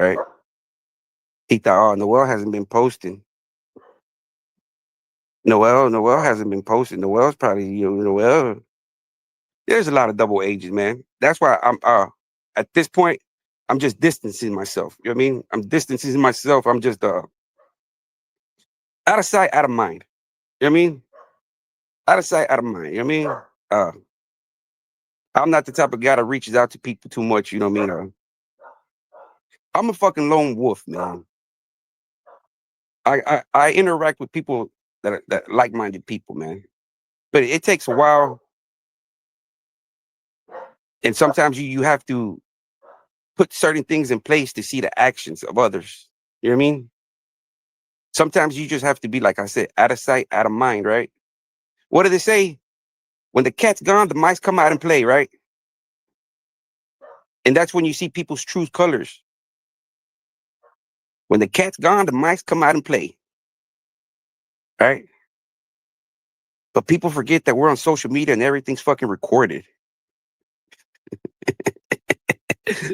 right? He thought, oh, Noel hasn't been posting. Noel hasn't been posting. Noel's probably, Noel. There's a lot of double agents, man. That's why I'm at this point, I'm just distancing myself. You know what I mean? I'm distancing myself. I'm just out of sight, out of mind. You know what I mean? Out of sight, out of mind. You know what I mean? I'm not the type of guy that reaches out to people too much, you know what I mean? I'm a fucking lone wolf, man. I interact with people that like-minded people, man. But it takes a while, and sometimes you have to put certain things in place to see the actions of others. You know what I mean? Sometimes you just have to be, like I said, out of sight, out of mind, right? What do they say? When the cat's gone, the mice come out and play, right? And that's when you see people's true colors. When the cat's gone, the mice come out and play, right? But people forget that we're on social media and everything's fucking recorded.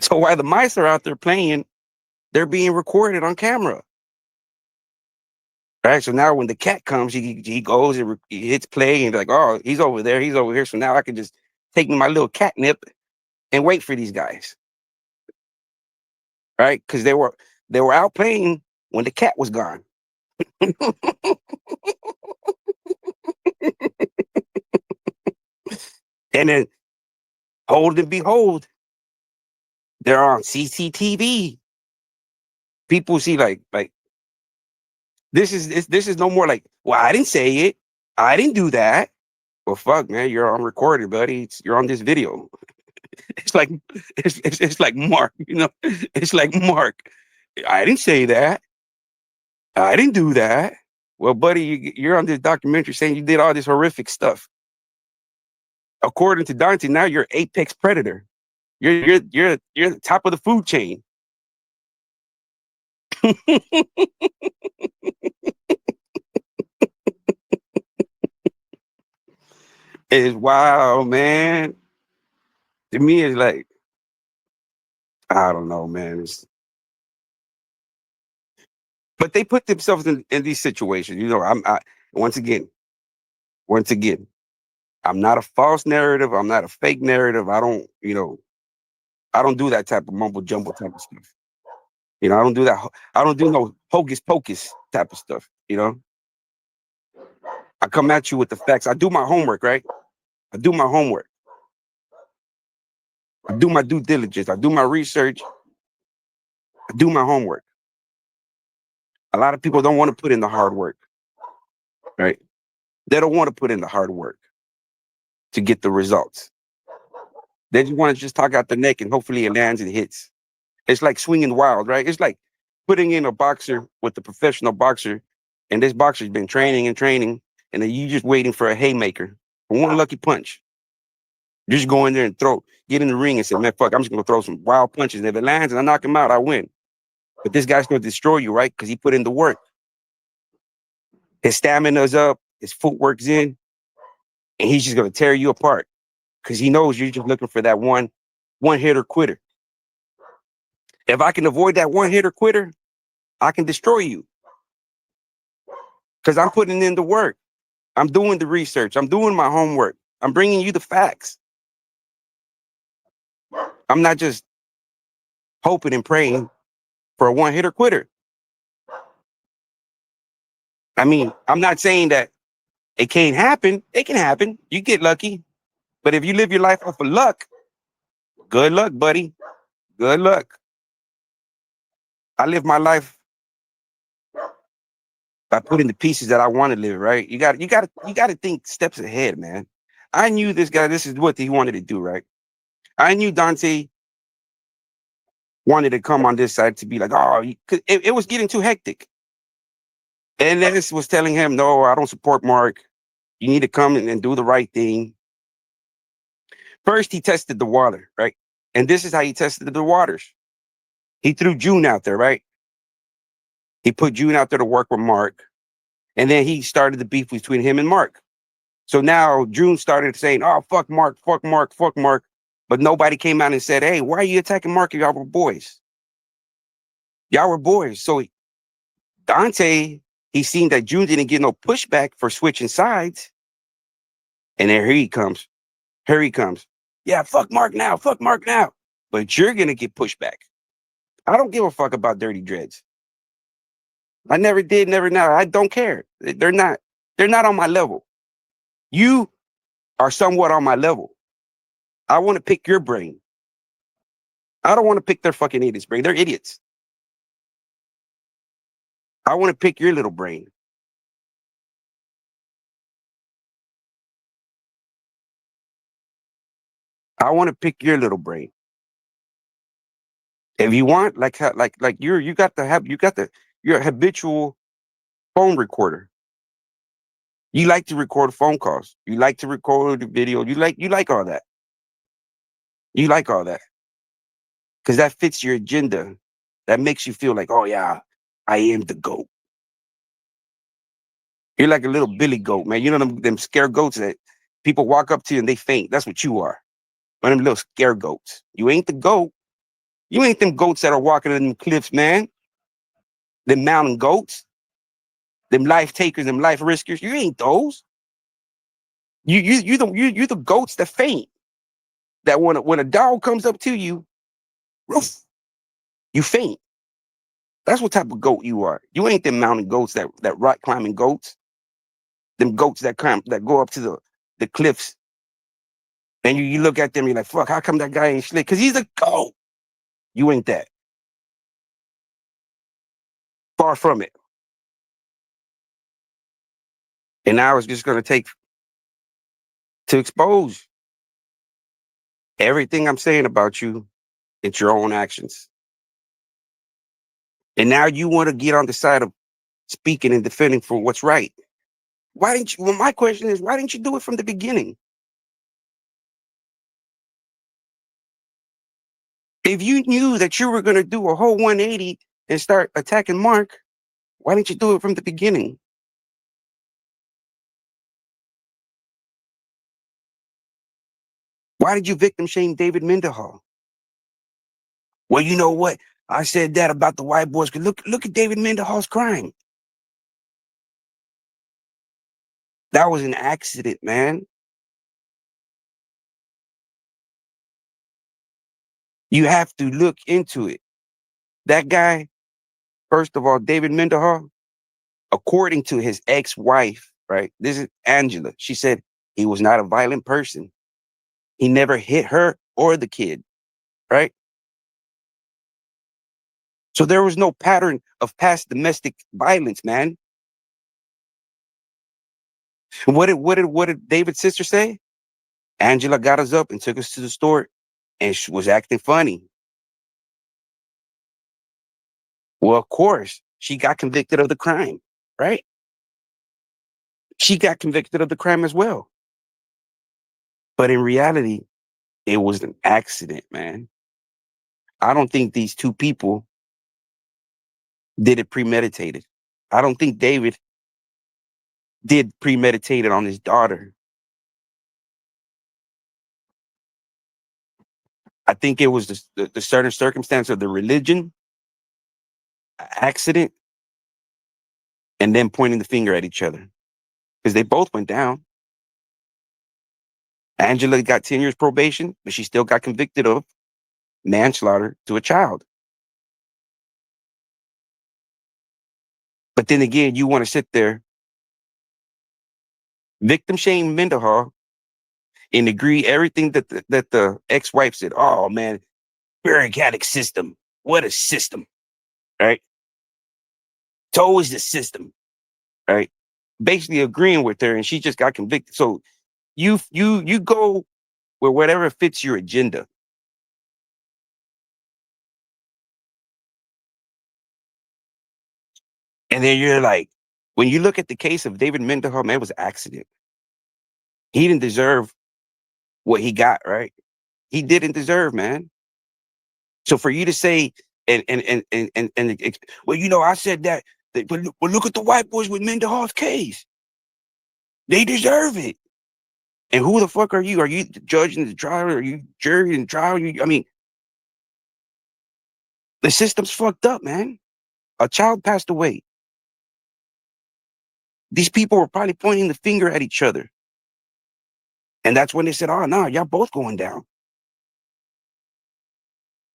So while the mice are out there playing, they're being recorded on camera. Right. So now when the cat comes, he goes and he hits play and like, oh, he's over there, he's over here. So now I can just take me my little catnip and wait for these guys. Right. Because they were out playing when the cat was gone. And then hold and behold, they're on CCTV. People see like this is no more like, well, I didn't say it. I didn't do that. Well, fuck, man, you're on recorded, buddy. You're on this video. It's like it's like Mark, It's like Mark. I didn't say that. I didn't do that. Well, buddy, you're on this documentary saying you did all this horrific stuff. According to Dante, now you're apex predator. You're the top of the food chain. It's wild, man. To me, it's like, I don't know, man. But they put themselves in these situations. Once again, I'm not a false narrative. I'm not a fake narrative. I don't do that type of mumble jumble type of stuff. I don't do that. I don't do no hocus pocus type of stuff. I come at you with the facts. I do my homework, right? I do my homework. I do my due diligence. I do my research. I do my homework. A lot of people don't want to put in the hard work, right? They don't want to put in the hard work to get the results. They just want to just talk out the neck and hopefully it lands and hits. It's like swinging wild, right? It's like putting in a boxer with a professional boxer, and this boxer's been training and training, and then you just waiting for a haymaker, for one lucky punch. You just go in there and get in the ring and say, man, fuck, I'm just gonna throw some wild punches. And if it lands and I knock him out, I win. But this guy's gonna destroy you, right? Because he put in the work. His stamina's up, his footwork's in, and he's just gonna tear you apart. Because he knows you're just looking for that one hitter quitter. If I can avoid that one hitter quitter, I can destroy you. Because I'm putting in the work. I'm doing the research. I'm doing my homework. I'm bringing you the facts. I'm not just hoping and praying for a one hitter quitter. I mean, I'm not saying that it can't happen. It can happen. You get lucky. But if you live your life off of luck, good luck, buddy. Good luck. I live my life by putting the pieces that I want to live, right? You got to think steps ahead, man. I knew this guy, this is what he wanted to do, right? I knew Dante wanted to come on this side to be like, oh, it was getting too hectic. And Dennis was telling him, no, I don't support Mark. You need to come and do the right thing. First, he tested the water, right? And this is how he tested the waters. He threw June out there, right? He put June out there to work with Mark. And then he started the beef between him and Mark. So now June started saying, oh, fuck Mark, fuck Mark, fuck Mark. But nobody came out and said, hey, why are you attacking Mark? Y'all were boys. Y'all were boys. So Dante, he seen that June didn't get no pushback for switching sides. And then here he comes. Here he comes. Yeah, fuck Mark now. Fuck Mark now. But you're going to get pushback. I don't give a fuck about Dirty Dreads. I never did, never now. I don't care. They're not on my level. You are somewhat on my level. I want to pick your brain. I don't want to pick their fucking idiots' brain. They're idiots. I want to pick your little brain. I want to pick your little brain. If you want, like you got to have, you're a habitual phone recorder. You like to record phone calls. You like to record the video. You like all that. You like all that because that fits your agenda. That makes you feel like, oh yeah, I am the goat. You're like a little billy goat, man. You know them scare goats that people walk up to you and they faint. That's what you are. One of them little scare goats. You ain't the goat. You ain't them goats that are walking in them cliffs, man. Them mountain goats, them life takers, them life riskers. You ain't those. You the goats that faint. That when a dog comes up to you, roof, you faint. That's what type of goat you are. You ain't them mountain goats that rock climbing goats. Them goats that go up to the cliffs. And you look at them, you're like, fuck, how come that guy ain't slick? Because he's a goat. You ain't that. Far from it. And now it's just gonna take to expose everything I'm saying about you. It's your own actions. And now you want to get on the side of speaking and defending for what's right. Why didn't you? Well, my question is, why didn't you do it from the beginning? If you knew that you were going to do a whole 180 and start attacking Mark, why didn't you do it from the beginning? Why did you victim shame David Mendenhall? Well, you know what? I said that about the white boys. Look at David Mendenhall's crime. That was an accident, man. You have to look into it. That guy, first of all, David Mendenhall, according to his ex-wife, right? This is Angela. She said he was not a violent person. He never hit her or the kid, right? So there was no pattern of past domestic violence, man. What did David's sister say? Angela got us up and took us to the store, and she was acting funny. Well, of course, she got convicted of the crime, right? She got convicted of the crime as well. But in reality, it was an accident, man. I don't think these two people did it premeditated. I don't think David did premeditated on his daughter. I think it was the certain circumstance of the religion, accident, and then pointing the finger at each other because they both went down. Angela got 10 years probation, but she still got convicted of manslaughter to a child. But then again, you want to sit there, victim shame Mendenhall, and agree everything that the ex-wife said. Oh man, bureaucratic system. What a system, right? It's always the system, right? Basically agreeing with her, and she just got convicted. So you go where whatever fits your agenda. And then you're like, when you look at the case of David Mendenhall, man, it was an accident. He didn't deserve what he got, right? He didn't deserve, man. So for you to say well, I said that, but look at the white boys with Mendenhall's case. They deserve it. And who the fuck are you? Are you the judge and the trial? Are you jury and trial? I mean, The system's fucked up, man. A child passed away. These people were probably pointing the finger at each other. And that's when they said, oh, no, y'all both going down.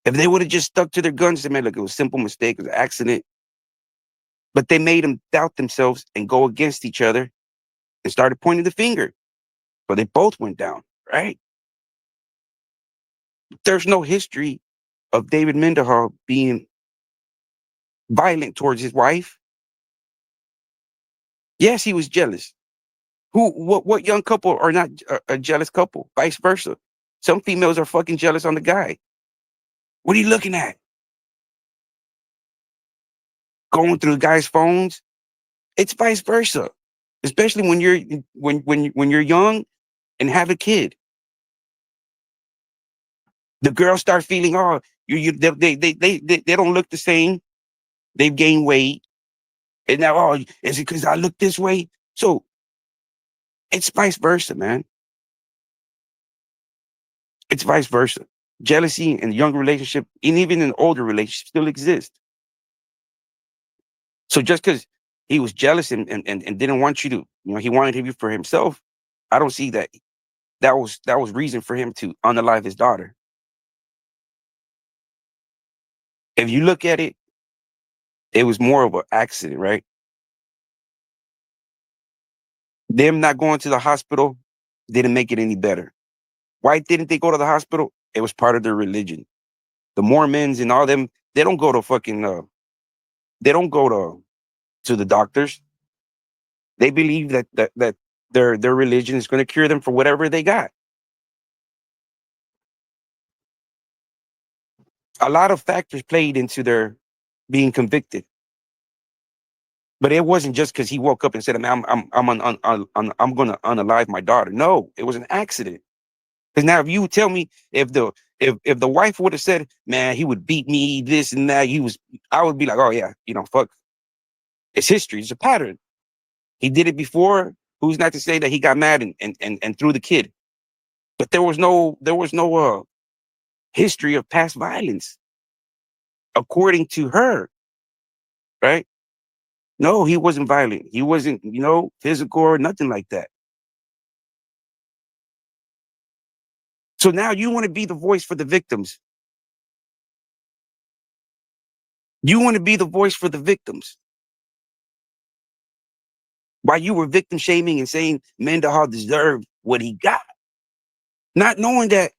If they would have just stuck to their guns, they made like it was a simple mistake, it was an accident. But they made them doubt themselves and go against each other and started pointing the finger. So they both went down, right? There's no history of David Mendenhall being violent towards his wife. Yes, he was jealous. What young couple are not a jealous couple? Vice versa. Some females are fucking jealous on the guy. What are you looking at? Going through the guy's phones? It's vice versa. Especially when you're young and have a kid. The girls start feeling, oh, they don't look the same. They've gained weight. And now, oh, is it because I look this way? So it's vice versa, man. It's vice versa. Jealousy in a younger relationship, and even in an older relationship, still exists. So just because he was jealous and didn't want you to, he wanted you for himself, I don't see that. That was reason for him to unalive his daughter. If you look at it, it was more of an accident, right? Them not going to the hospital didn't make it any better. Why didn't they go to the hospital? It was part of their religion. The Mormons and all them, they don't go to fucking they don't go to the doctors. They believe that their religion is going to cure them for whatever they got. A lot of factors played into their being convicted. But it wasn't just because he woke up and said, "Man, I'm going to unalive my daughter." No, it was an accident. Because now, if you tell me if the wife would have said, "Man, he would beat me, this and that," I would be like, "Oh yeah, fuck." It's history. It's a pattern. He did it before. Who's not to say that he got mad and threw the kid? But there was no history of past violence, according to her, right? No, he wasn't violent. He wasn't, physical or nothing like that. So now you want to be the voice for the victims. You want to be the voice for the victims. While you were victim shaming and saying Mendenhall deserved what he got, not knowing that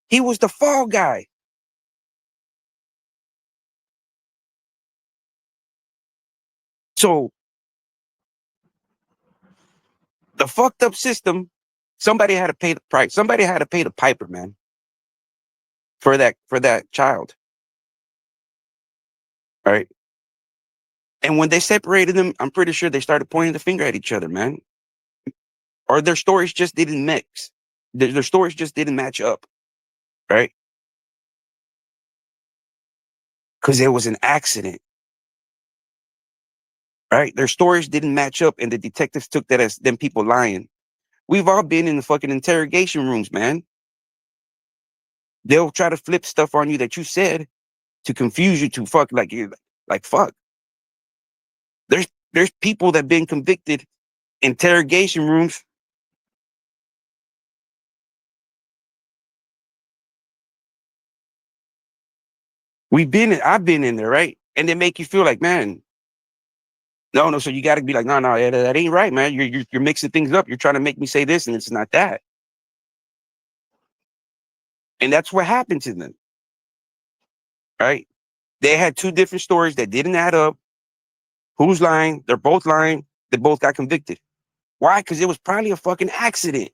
he was the fall guy. So the fucked up system, somebody had to pay the price. Somebody had to pay the piper, man, for that child. All right. And when they separated them, I'm pretty sure they started pointing the finger at each other, man. Or their stories just didn't mix. Their stories just didn't match up, right? Because it was an accident, right? Their stories didn't match up, and the detectives took that as them people lying. We've all been in the fucking interrogation rooms, man. They'll try to flip stuff on you that you said to confuse you to fuck like you like fuck. There's people that been convicted interrogation rooms. I've been in there, right? And they make you feel like, man, no. So you got to be like, no, that ain't right, man. You're mixing things up. You're trying to make me say this, and it's not that. And that's what happened to them, right? They had two different stories that didn't add up. Who's lying? They're both lying. They both got convicted. Why? Because it was probably a fucking accident.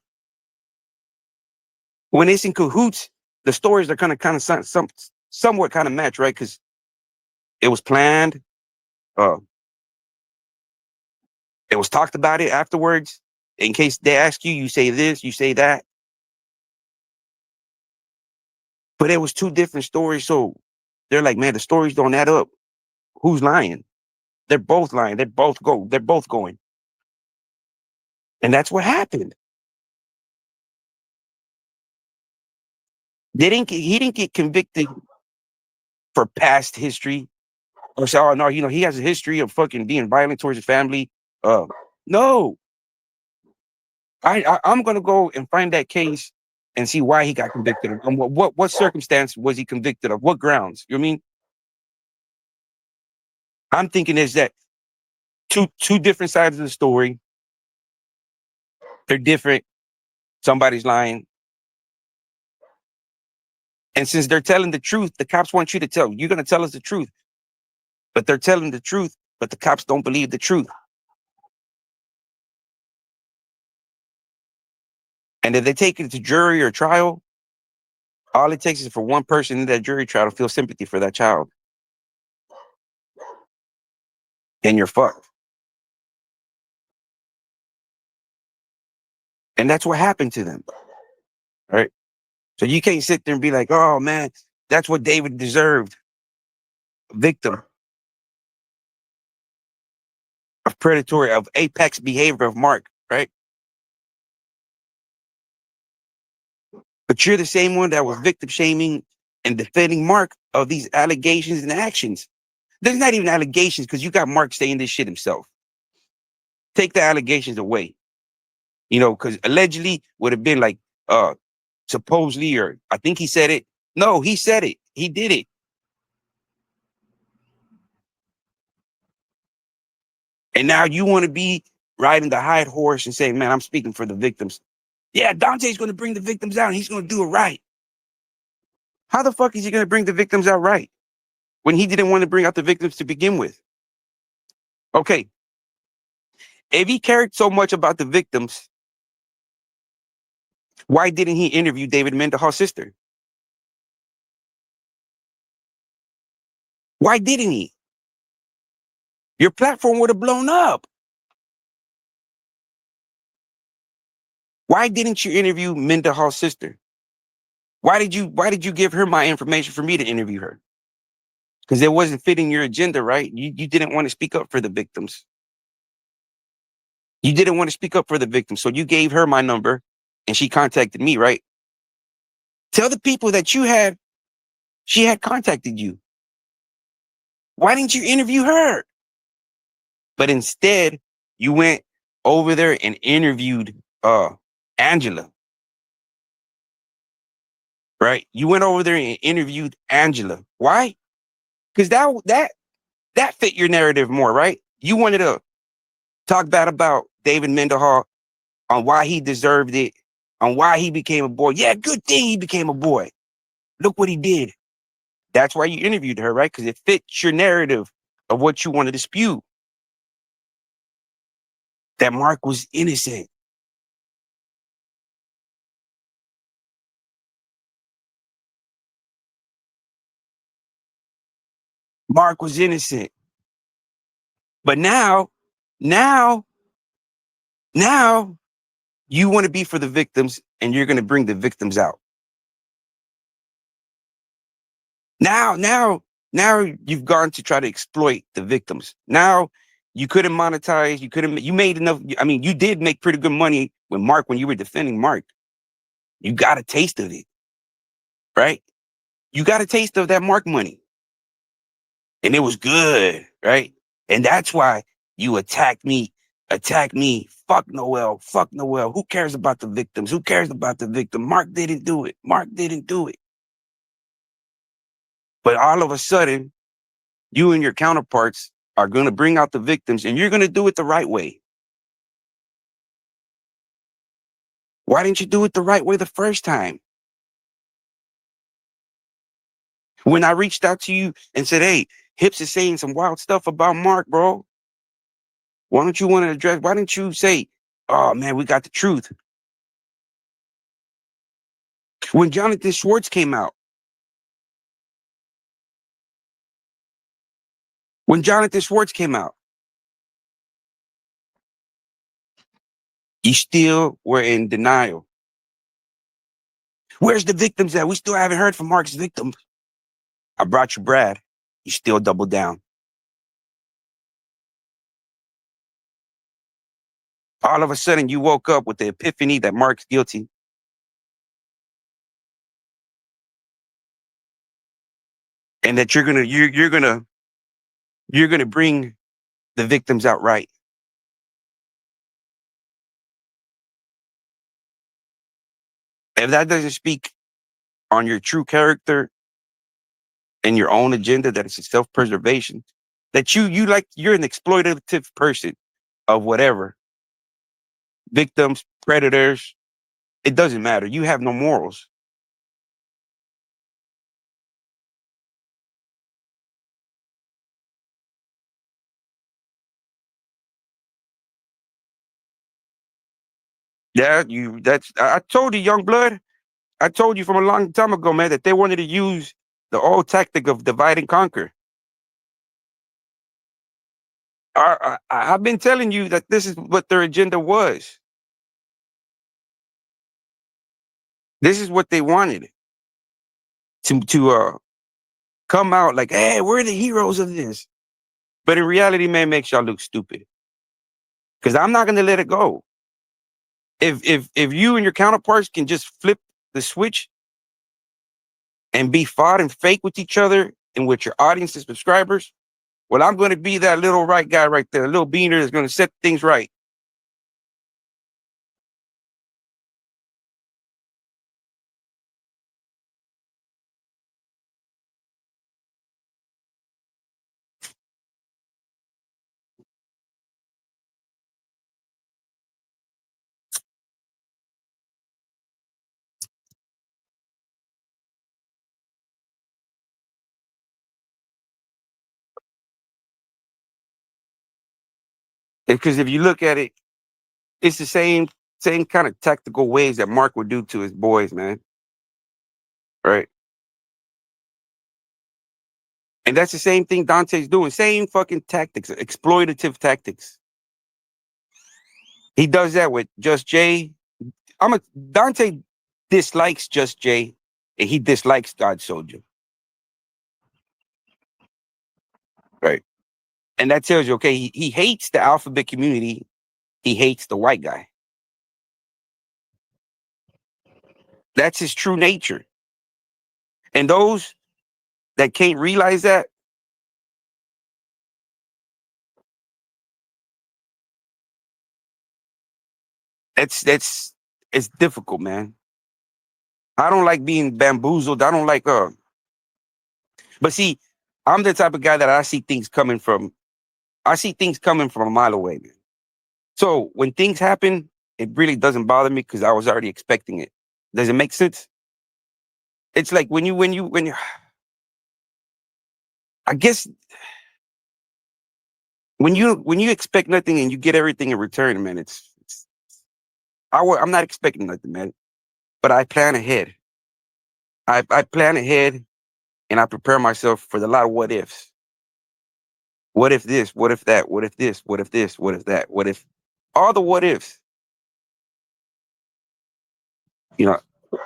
When it's in cahoots, the stories are kind of somewhat kind of match, right? Because it was planned. Uh, it was talked about it afterwards. In case they ask you, you say this, you say that. But it was two different stories. So they're like, man, the stories don't add up. Who's lying? They're both lying. They're both going. And that's what happened. He didn't get convicted. for past history, or say, oh no, he has a history of fucking being violent towards his family. No, I'm gonna go and find that case and see why he got convicted of, and what circumstance was he convicted of, what grounds. You know what I mean? I'm thinking is that two different sides of the story. They're different. Somebody's lying. And since they're telling the truth, the cops want you to tell. You're going to tell us the truth. But they're telling the truth, but the cops don't believe the truth. And if they take it to jury or trial, all it takes is for one person in that jury trial to feel sympathy for that child. And you're fucked. And that's what happened to them. Right? So you can't sit there and be like, oh man, that's what David deserved. A victim of predatory, of apex behavior of Mark, right? But you're the same one that was victim shaming and defending Mark of these allegations and actions. There's not even allegations because you got Mark saying this shit himself. Take the allegations away, because allegedly would have been like supposedly, or I think he said it. No, he said it. He did it. And now you want to be riding the high horse and say, man, I'm speaking for the victims. Yeah, Dante's going to bring the victims out and he's going to do it right. How the fuck is he going to bring the victims out right when he didn't want to bring out the victims to begin with? Okay. If he cared so much about the victims, why didn't he interview David Mendenhall's sister? Why didn't he? Your platform would have blown up. Why didn't you interview Mendenhall's sister? Why did you give her my information for me to interview her? Because it wasn't fitting your agenda, right? You didn't want to speak up for the victims. You didn't want to speak up for the victims. So you gave her my number and she contacted me, right? Tell the people that she had contacted you. Why didn't you interview her? But instead, you went over there and interviewed Angela. Right? You went over there and interviewed Angela. Why? Because that fit your narrative more, right? You wanted to talk bad about David Mendenhall on why he deserved it, on why he became a boy. Yeah, good thing he became a boy. Look what he did. That's why you interviewed her, right? Because it fits your narrative of what you want to dispute. That Mark was innocent. Mark was innocent. But now, you want to be for the victims and you're going to bring the victims out. Now you've gone to try to exploit the victims. Now you couldn't monetize. You made enough. I mean, you did make pretty good money with Mark when you were defending Mark. You got a taste of it, right? You got a taste of that Mark money and it was good, right? And that's why you attacked me. Fuck Noel. Who cares about the victims? Who cares about the victim? Mark didn't do it. But all of a sudden, you and your counterparts are going to bring out the victims and you're going to do it the right way. Why didn't you do it the right way the first time? When I reached out to you and said, hey, Hips is saying some wild stuff about Mark, bro. Why don't you say, oh man, we got the truth? When Jonathan Schwartz came out, you still were in denial. Where's the victims at? We still haven't heard from Mark's victims. I brought you Brad. You still doubled down. All of a sudden, you woke up with the epiphany that Mark's guilty. and that you're gonna bring the victims out right. If that doesn't speak on your true character and your own agenda, that it's a self-preservation, that you're an exploitative person of whatever, victims, predators, it doesn't matter. You have no morals. Yeah, I told you, young blood. I told you from a long time ago, man, that they wanted to use the old tactic of divide and conquer. I've been telling you that this is what their agenda was. This is what they wanted to come out like, hey, we're the heroes of this. But in reality, man, makes y'all look stupid. Because I'm not gonna let it go. If you and your counterparts can just flip the switch and be fought and fake with each other and with your audience and subscribers, well, I'm gonna be that little right guy right there, a little beaner that's gonna set things right. Because if you look at it, it's the same kind of tactical ways that Mark would do to his boys, man. Right. And that's the same thing Dante's doing. Same fucking tactics, exploitative tactics. He does that with Just Jay. Dante dislikes Just Jay, and he dislikes God Soldier. Right. And that tells you, okay, he hates the alphabet community. He hates the white guy. That's his true nature. And those that can't realize that, that's it's difficult, man. I don't like being bamboozled. I don't like but see, I'm the type of guy that I see things coming from a mile away, man. So when things happen, it really doesn't bother me because I was already expecting it. Does it make sense? It's like when you I guess when you expect nothing and you get everything in return, man, I'm not expecting nothing, man. But I plan ahead. I plan ahead and I prepare myself for the lot of what ifs. What if this? What if that? What if this? What if this? What if that? What if all the what ifs? You know,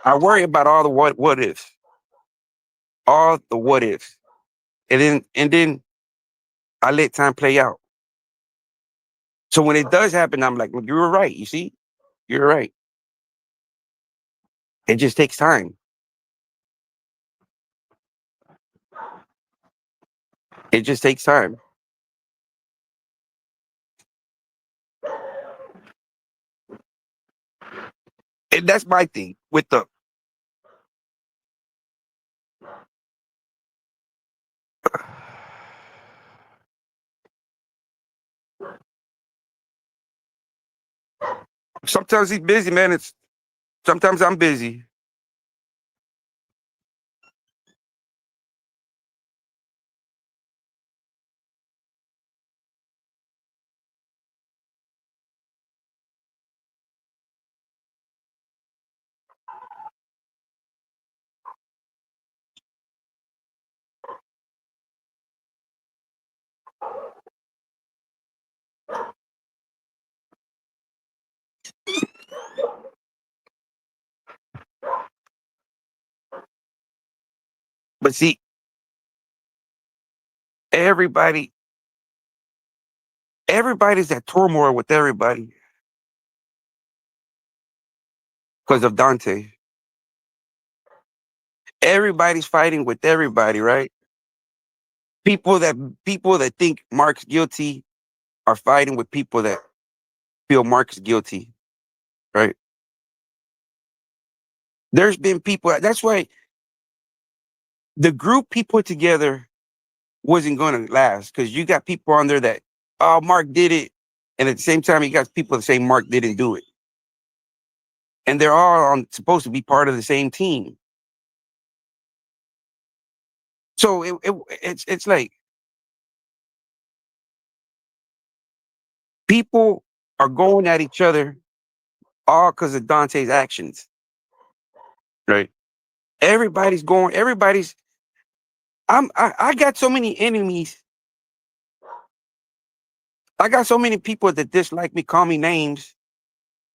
I worry about all the what ifs, all the what ifs, and then I let time play out. So when it does happen, I'm like, well, you were right. You see, you're right. It just takes time. It just takes time. And that's my thing with the sometimes he's busy, man. It's sometimes I'm busy. But see, everybody, everybody's at turmoil with everybody because of Dante. Everybody's fighting with everybody, right? People that think Mark's guilty are fighting with people that feel Mark's guilty, right? There's been people. That's why the group he put together wasn't going to last, because you got people on there that, oh, Mark did it, and at the same time, you got people that say Mark didn't do it, and they're all supposed to be part of the same team. So it's like people are going at each other all because of Dante's actions, right? Everybody's going. I got so many enemies. I got so many people that dislike me, call me names,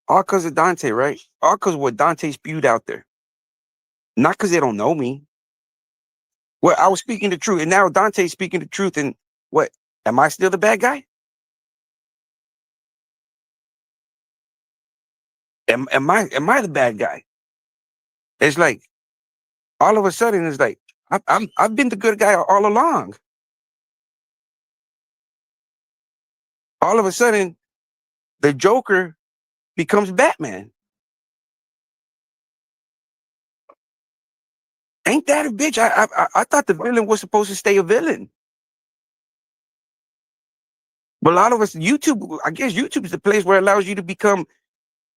all because of Dante, right? All because of what Dante spewed out there. Not because they don't know me. Well, I was speaking the truth, and now Dante's speaking the truth. And what? Am I still the bad guy? Am I the bad guy? It's like all of a sudden, it's like I've been the good guy all along. All of a sudden, the Joker becomes Batman. Ain't that a bitch? I thought the villain was supposed to stay a villain. But a lot of us, YouTube, I guess YouTube is the place where it allows you to become.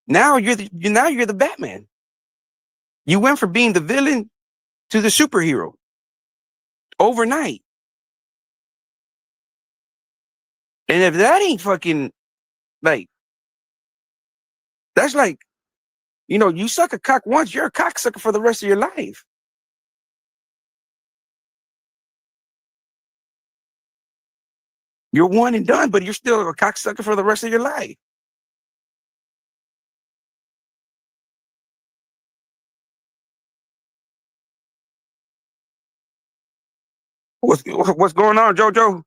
Now you're the Batman. You went from being the villain to the superhero overnight. And if that ain't fucking, like, that's like, you suck a cock once, you're a cocksucker for the rest of your life. You're one and done, but you're still a cocksucker for the rest of your life. What's going on, JoJo? What's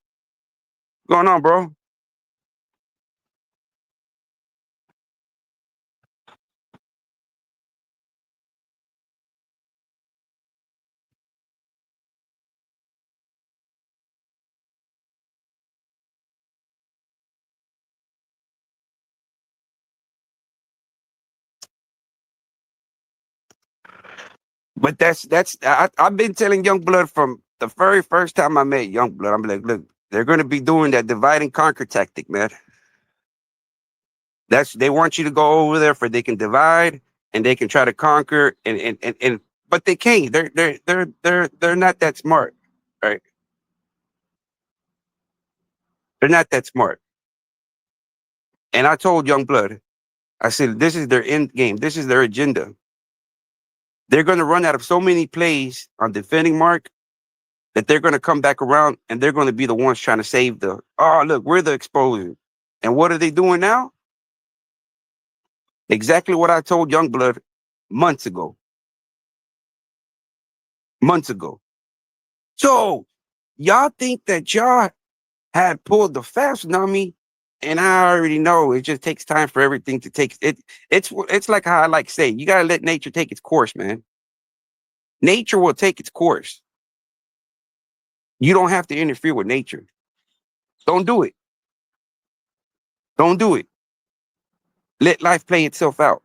going on, bro? But I've been telling Youngblood from the very first time I met Youngblood. I'm like, look, they're going to be doing that divide and conquer tactic, man. They want you to go over there for they can divide and they can try to conquer and but they can't. They're not that smart, right? They're not that smart. And I told Youngblood, I said, this is their end game. This is their agenda. They're going to run out of so many plays on defending Mark that they're going to come back around and they're going to be the ones trying to save oh, look, we're the exposure. And what are they doing now? Exactly what I told Youngblood months ago. Months ago. So y'all think that y'all had pulled the fast one on me, and I already know it just takes time for everything to take it. It's like how I like say, you gotta let nature take its course, man. Nature will take its course. You don't have to interfere with nature. Don't do it. Don't do it. Let life play itself out.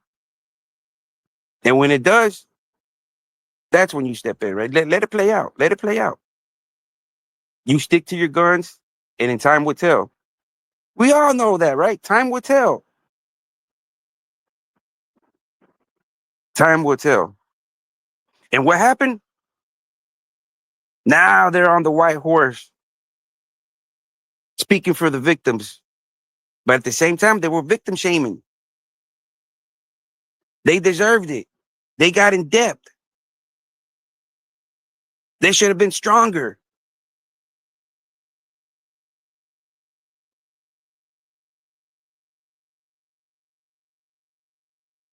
And when it does, that's when you step in, right? Let it play out. Let it play out. You stick to your guns, and in time will tell. We all know that, right? Time will tell. Time will tell. And what happened? Now they're on the white horse, speaking for the victims. But at the same time, they were victim shaming. They deserved it. They got in depth. They should have been stronger.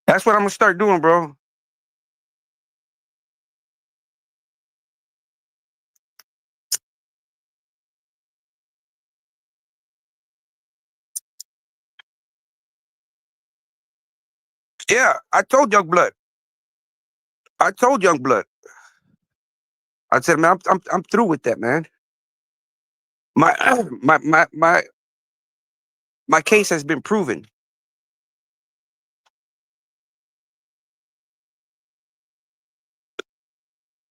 That's what I'm gonna start doing, bro. Yeah, I told Youngblood. I told Youngblood. I said, man, I'm through with that, man. My my my my my case has been proven.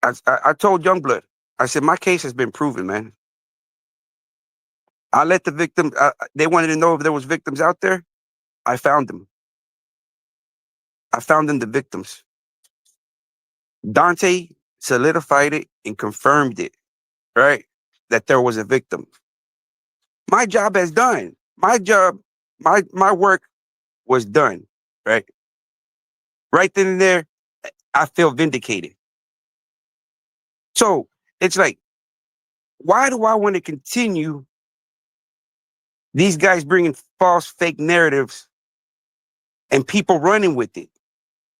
I told Youngblood, I said my case has been proven, man. I let the victim. They wanted to know if there was victims out there. I found them. I found them the victims. Dante solidified it and confirmed it. Right, that there was a victim. My job has done. My job, my work was done. Right, right then and there, I feel vindicated. So it's like, why do I want to continue these guys bringing false, fake narratives and people running with it?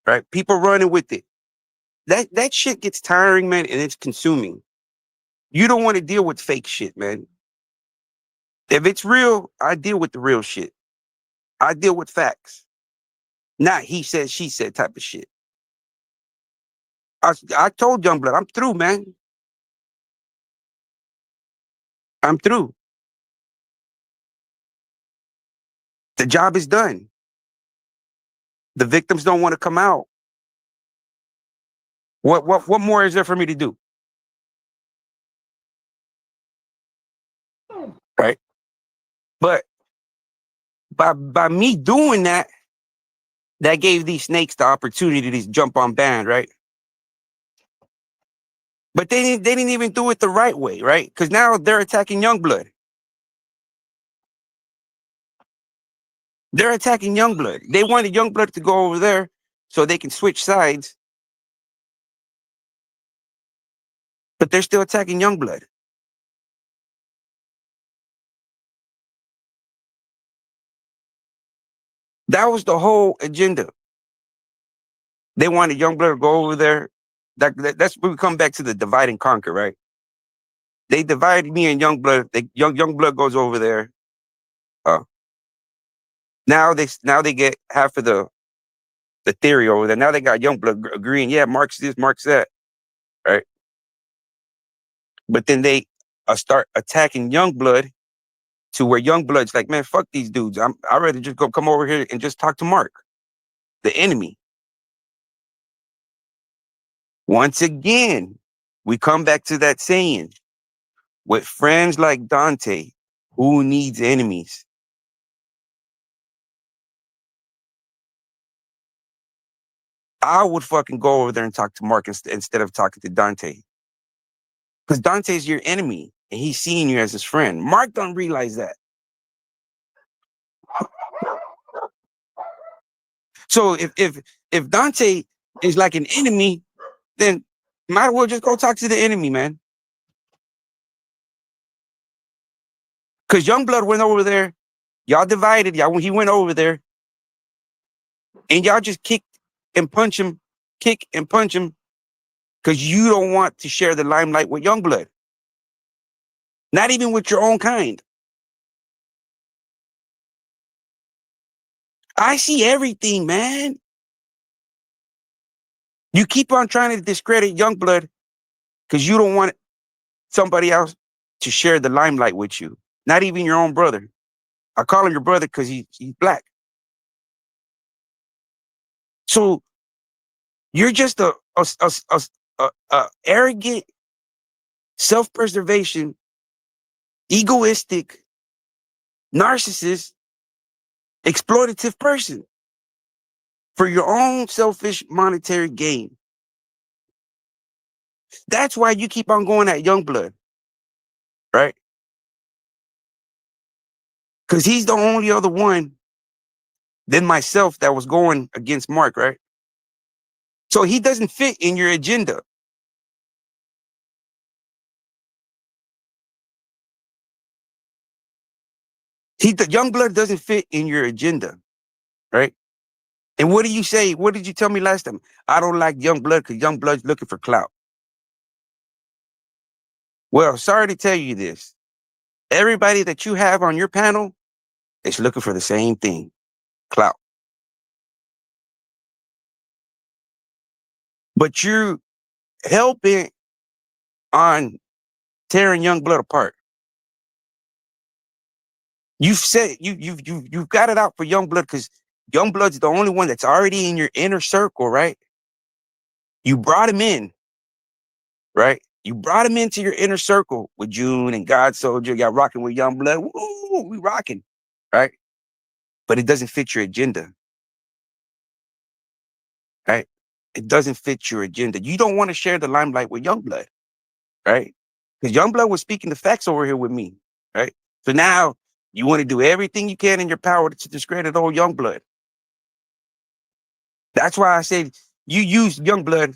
Right, people running with it. That shit gets tiring, man, and it's consuming. You don't want to deal with fake shit, man. If it's real, I deal with the real shit. I deal with facts, not he said, she said type of shit. I told Youngblood, I'm through, man. I'm through. The job is done. The victims don't want to come out. What more is there for me to do? Right? But by me doing that, that gave these snakes the opportunity to jump on band, right? But they didn't even do it the right way, right? Because now they're attacking Youngblood. They're attacking Youngblood. They wanted Youngblood to go over there so they can switch sides, but they're still attacking Youngblood. That was the whole agenda. They wanted Youngblood to go over there. That's when we come back to the divide and conquer, right? They divided me and Youngblood. Youngblood goes over there. Uh, now they get half of the theory over there. Now they got Youngblood agreeing, yeah, Mark's this, Mark's that, right? But then they start attacking Youngblood to where Youngblood's like, man, fuck these dudes. I'd rather just go come over here and just talk to Mark, the enemy. Once again, we come back to that saying, with friends like Dante, who needs enemies? I would fucking go over there and talk to Mark instead of talking to Dante. Because Dante's your enemy and he's seeing you as his friend. Mark don't realize that. So if Dante is like an enemy, then might as well just go talk to the enemy, man. Because Youngblood went over there, y'all divided, he went over there, and y'all just kick and punch him, because you don't want to share the limelight with Youngblood. Not even with your own kind. I see everything, man. You keep on trying to discredit Youngblood because you don't want somebody else to share the limelight with you. Not even your own brother. I call him your brother because he's black. So you're just a arrogant, self-preservation, egoistic, narcissist, exploitative person for your own selfish monetary gain. That's why you keep on going at Youngblood, right? Because he's the only other one than myself that was going against Mark, right? So he doesn't fit in your agenda. The Youngblood doesn't fit in your agenda, right? And what do you say? What did you tell me last time? I don't like Youngblood because Youngblood's looking for clout. Well, sorry to tell you this. Everybody that you have on your panel is looking for the same thing, clout. But you're helping on tearing Youngblood apart. You've said you've got it out for Youngblood because Youngblood's the only one that's already in your inner circle, right? You brought him in, right? You brought him into your inner circle with June and God Soldier. Y'all rocking with Youngblood. Woo, we rocking, right? But it doesn't fit your agenda, right? It doesn't fit your agenda. You don't want to share the limelight with Youngblood, right? Because Youngblood was speaking the facts over here with me, right? So now you want to do everything you can in your power to discredit old Youngblood. That's why I said you use Youngblood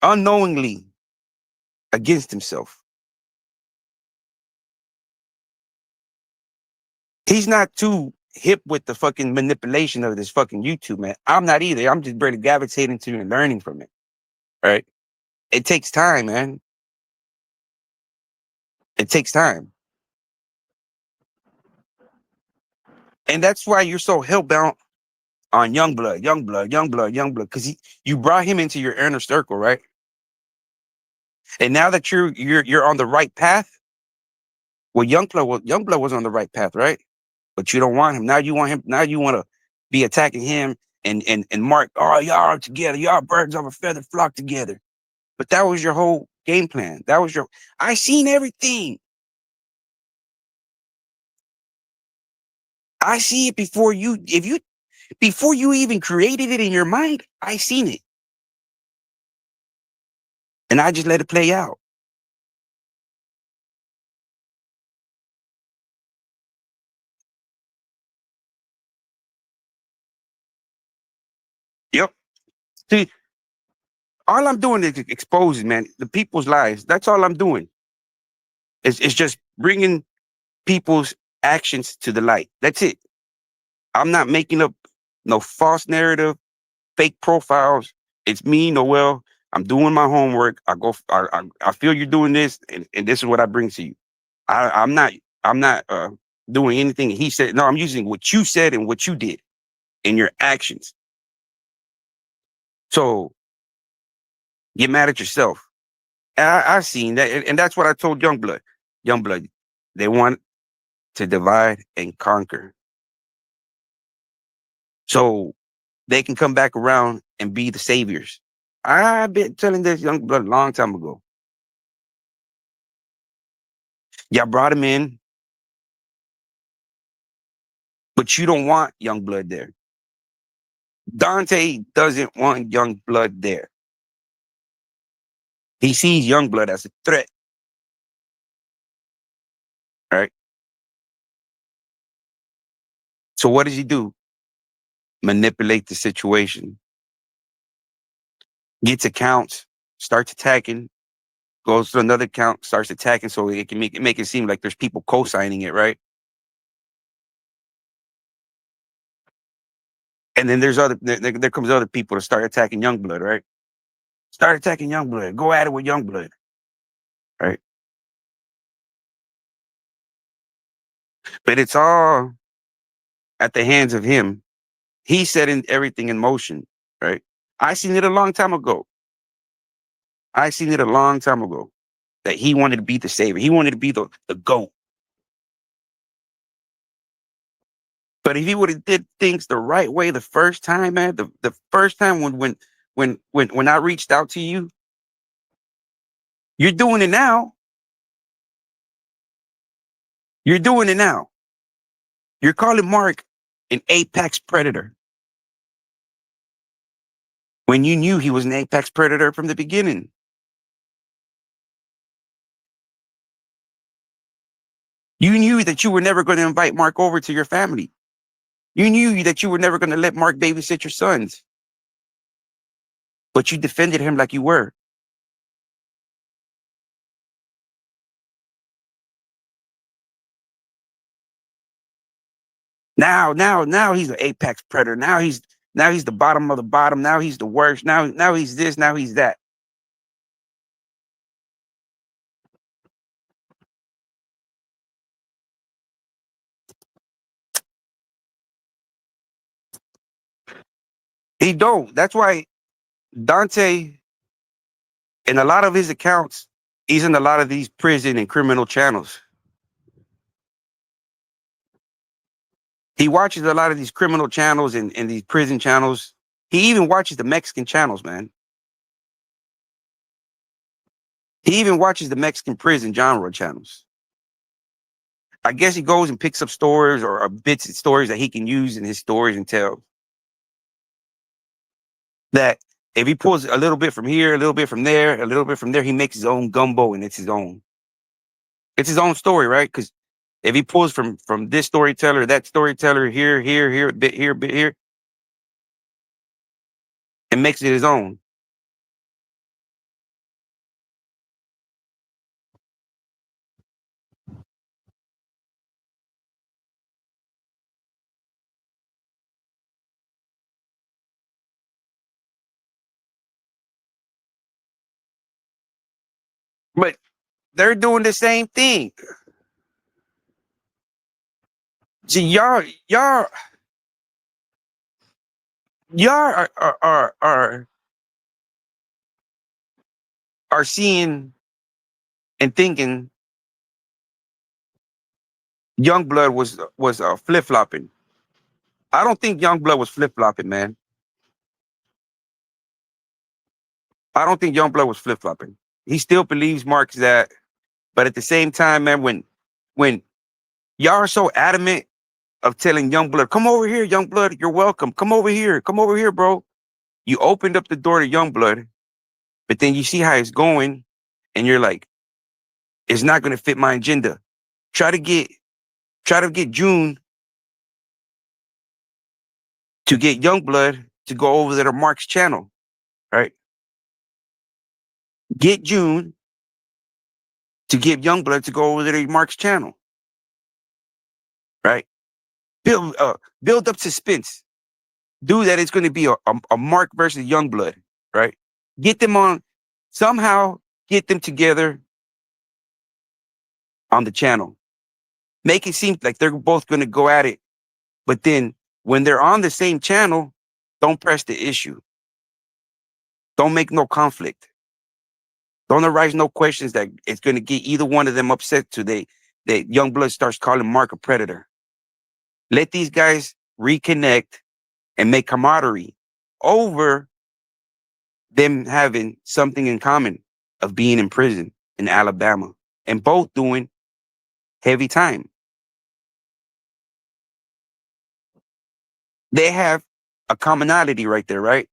unknowingly against himself. He's not too hip with the fucking manipulation of this fucking YouTube, man. I'm not either. I'm just barely gravitating to and learning from it, right? It takes time, man. It takes time. And that's why you're so hellbound on Youngblood, because you brought him into your inner circle, right? And now that you're on the right path, well, Youngblood was on the right path, right? But you don't want him. Now you want him. Now you want to be attacking him and Mark. Oh, y'all are together. Y'all birds of a feather flock together. But that was your whole game plan. That was your. I seen everything. I see it before you. Before you even created it in your mind, I seen it, and I just let it play out. Yep. See, all I'm doing is exposing, man, the people's lives. That's all I'm doing. It's just bringing people's actions to the light. That's it. I'm not making up no false narrative, fake profiles. It's me, Noel. I'm doing my homework. I feel you're doing this, and this is what I bring to you. I'm not. I'm not doing anything he said. No, I'm using what you said and what you did in your actions. So get mad at yourself. And I've seen that, and that's what I told Youngblood. Youngblood, they want to divide and conquer, so they can come back around and be the saviors. I've been telling this Youngblood a long time ago. Y'all brought him in, but you don't want Youngblood there. Dante doesn't want Youngblood there. He sees Youngblood as a threat, right? So what does he do? Manipulate the situation. Gets accounts, starts attacking, goes to another account, starts attacking, so it can make it seem like there's people co-signing it, right? And then there comes other people to start attacking Youngblood, right? Start attacking Youngblood. Go at it with Youngblood, right? But it's all at the hands of him. He's setting everything in motion, right? I seen it a long time ago. I seen it a long time ago that he wanted to be the savior. He wanted to be the GOAT. But if he would have did things the right way the first time, man, the first time when I reached out to you, you're doing it now. You're doing it now. You're calling Mark an apex predator when you knew he was an apex predator from the beginning. You knew that you were never going to invite Mark over to your family. You knew that you were never going to let Mark babysit your sons. But you defended him like you were. Now he's an apex predator. Now he's the bottom of the bottom. Now he's the worst. Now he's this. Now he's that. He don't. That's why Dante, in a lot of his accounts, he's in a lot of these prison and criminal channels. He watches a lot of these criminal channels and these prison channels. He even watches the Mexican channels, man. He even watches the Mexican prison genre channels. I guess he goes and picks up stories or bits of stories that he can use in his stories and tell. That if he pulls a little bit from here, a little bit from there, a little bit from there, he makes his own gumbo and it's his own. It's his own story, right? Because if he pulls from this storyteller, that storyteller, here, bit here, and makes it his own. But they're doing the same thing. See, y'all are seeing and thinking Youngblood was flip flopping. I don't think Youngblood was flip flopping, man. I don't think Youngblood was flip flopping. He still believes Mark's that, but at the same time, man, when y'all are so adamant of telling Youngblood, come over here, Youngblood, you're welcome. Come over here, bro. You opened up the door to Youngblood, but then you see how it's going, and you're like, it's not going to fit my agenda. Try to get June to get Youngblood to go over to Mark's channel, right? Get June to get Youngblood to go over to Mark's channel, right? Build up suspense. Do that. It's going to be a Mark versus Youngblood, right? Get them on somehow. Get them together on the channel. Make it seem like they're both going to go at it, but then when they're on the same channel, don't press the issue. Don't make no conflict. Don't arise no questions that it's going to get either one of them upset to that Youngblood starts calling Mark a predator. Let these guys reconnect and make camaraderie over them having something in common of being in prison in Alabama and both doing heavy time. They have a commonality right there, right?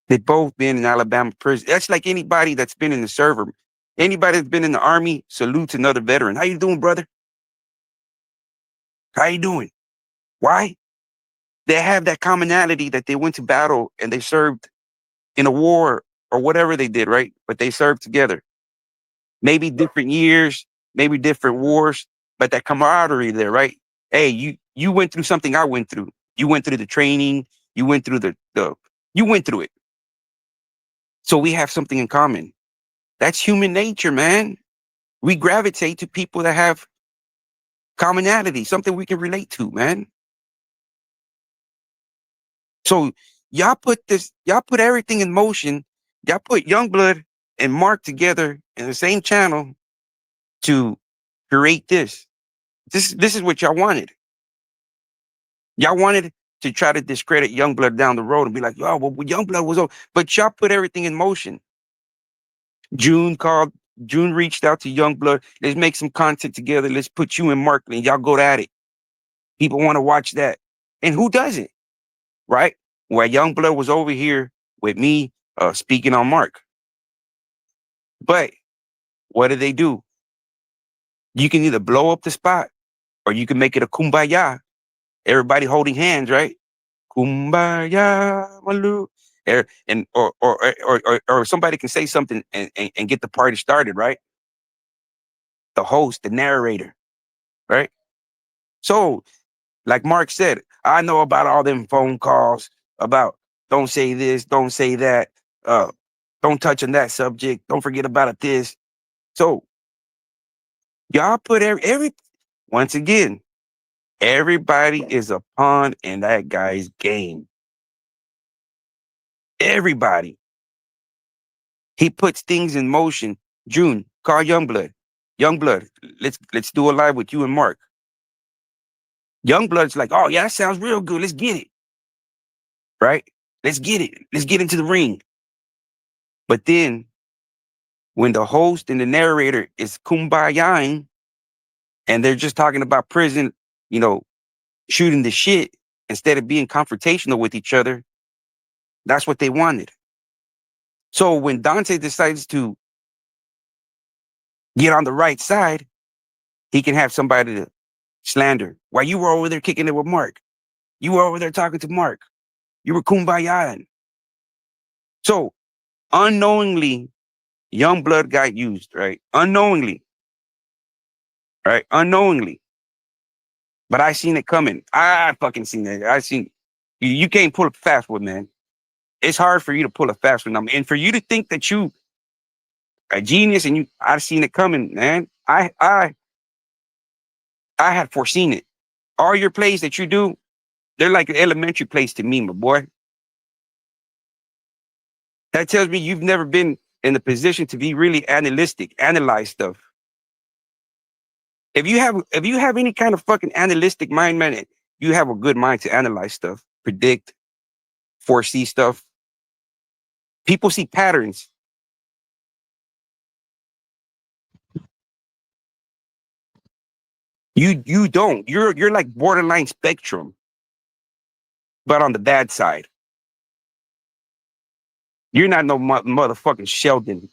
They've both been in Alabama prison. That's like anybody that's been in the server. Anybody that's been in the army salutes another veteran. How you doing, brother? How you doing? Why? They have that commonality that they went to battle and they served in a war or whatever they did, right? But they served together. Maybe different years, maybe different wars, but that camaraderie there, right? Hey, you went through something I went through. You went through the training. You went through you went through it. So we have something in common. That's human nature, man. We gravitate to people that have commonality, something we can relate to, man. So y'all put everything in motion. Y'all put Youngblood and Mark together in the same channel to create this. This is what y'all wanted. Y'all wanted to try to discredit Youngblood down the road and be like, oh, well, Youngblood was over. But y'all put everything in motion. June called, June reached out to Youngblood. Let's make some content together. Let's put you and Mark and y'all go at it. People want to watch that. And who doesn't? Right? Where Youngblood was over here with me speaking on Mark. But what do? You can either blow up the spot or you can make it a kumbaya. Everybody holding hands, right? Kumbaya, Malu. And or somebody can say something and get the party started, right? The host, the narrator, right? So, like Mark said, I know about all them phone calls about don't say this, don't say that, don't touch on that subject, don't forget about this. So y'all put every once again, everybody is a pawn in that guy's game. Everybody. He puts things in motion. June, call Youngblood. Youngblood, let's do a live with you and Mark. Youngblood's like, oh yeah, that sounds real good. Let's get it. Right? Let's get it. Let's get into the ring. But then when the host and the narrator is kumbayaing and they're just talking about prison, you know, shooting the shit instead of being confrontational with each other, that's what they wanted. So when Dante decides to get on the right side, he can have somebody to slander. While you were over there kicking it with Mark, you were over there talking to Mark, you were kumbayaing. So unknowingly, young blood got used, right? Unknowingly, right? Unknowingly. But I seen it coming. I fucking seen it. I seen you can't pull a fast one, man. It's hard for you to pull a fast one. And for you to think that you a genius and I seen it coming, man. I had foreseen it. All your plays that you do, they're like elementary plays to me, my boy. That tells me you've never been in the position to be really analytic, analyze stuff. If you have any kind of fucking analytic mind, man, you have a good mind to analyze stuff, predict, foresee stuff. People see patterns. You don't. You're like borderline spectrum, but on the bad side. You're not no motherfucking Sheldon.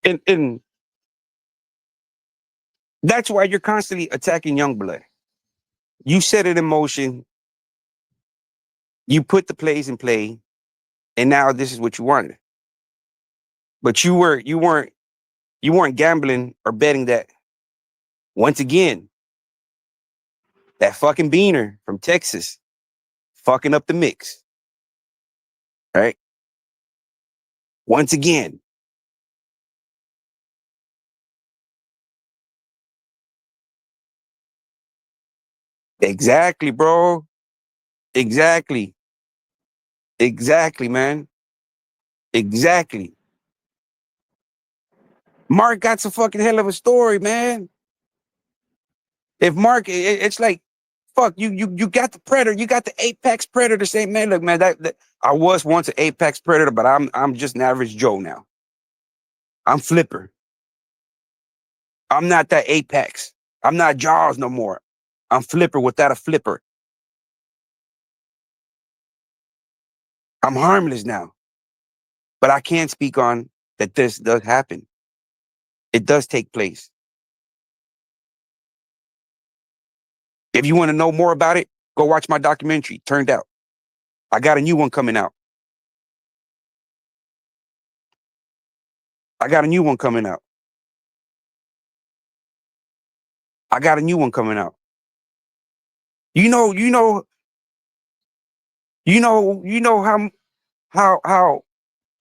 And that's why you're constantly attacking Youngblood. You set it in motion. You put the plays in play, and now this is what you wanted. But you weren't gambling or betting that. Once again, that fucking beaner from Texas fucking up the mix. Right? Once again. Exactly, bro. Exactly. Exactly, man. Exactly. Mark got some fucking hell of a story, man. If Mark, it's like, fuck, you got the predator, you got the apex predator saying, man, look, man, that I was once an apex predator, but I'm just an average Joe now. I'm Flipper. I'm not that apex. I'm not Jaws no more. I'm Flipper without a flipper. I'm harmless now. But I can speak on that this does happen. It does take place. If you want to know more about it, go watch my documentary, Turned Out. I got a new one coming out. I got a new one coming out. I got a new one coming out. You know, you know, you know how